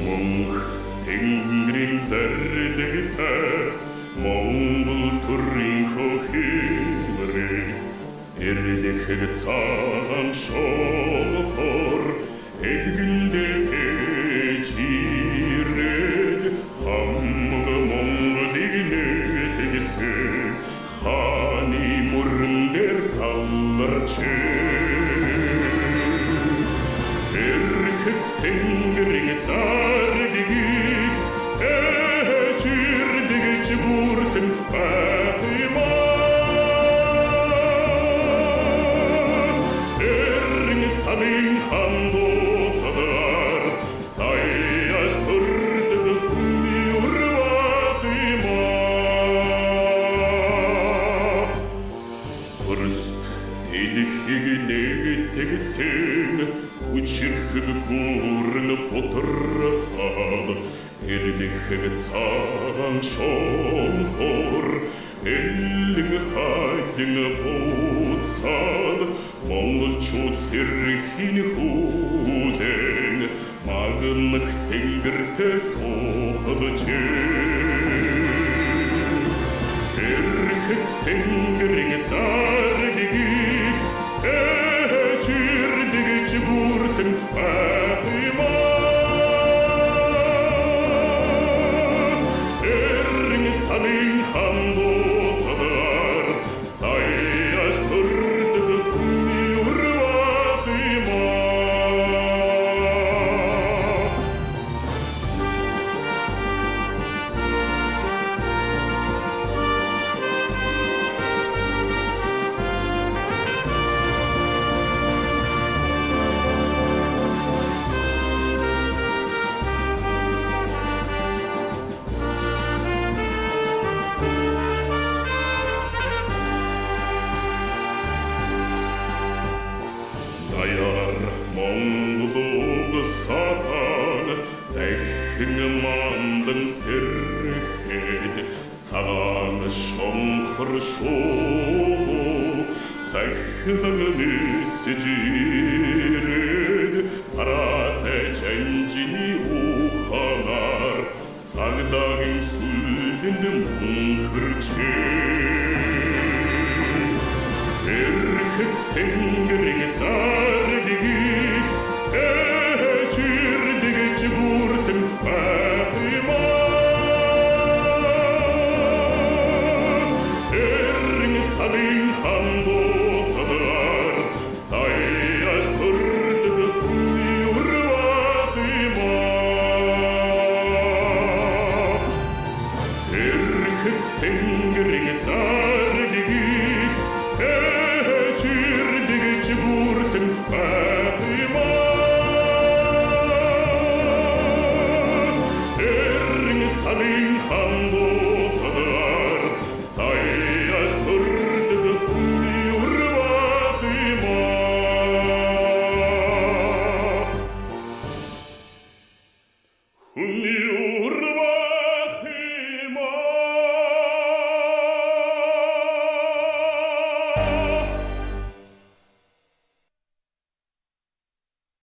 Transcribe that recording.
Мөнх тэнгэрийн зарлигтай Монгол төрийн хохимрыг эрлэхэд цагаан шолохоор эггэлдээ ээж ирээд хамаг Монголыг нэтгсэн хааны мөрөн дээр заларч эрхэс тэнгэрийн заргийг ээж ирдэгч бүртэн байх юмаа эргэн цалин хандуутаар саяас төрдөг хүний урвах юмаа Хөрст дэлхийг нэгтгэсэн хүчрхэг гүрэн бутрахад эрлэхэд цагаан шонхоор эллэн хайлан буцаад монголчууд сэрхийн хүлэн магнах тэнгэртэй тухалжээ эрхэс тэнгэрийн заргийг ээж ирдэгч бүртэн байх юмаа эргэн цалин хандуутаар саяас төрдөг хүний урвах юмаа Даяар Монгол сатан дахин мандан сэрхэд цагаан шонхор шуу сахилан нисэж ирээд сараатай чанжины уханаар цагдаагийн сүлдэнд мөнхөрчээ эрхэс тэнгэрийн заргийг ээж ирдэгч бүртэн байх юмаа эргэн цалин хандуутаар саяас төрдөг хүний урвах юмаа эрхэс тэнгэрийн заргийг ээж ирдэгч бүртэн байх юмаа эргэн цалин хандуутаар саяас төрдөг хүний урвах юмаа хүний урвах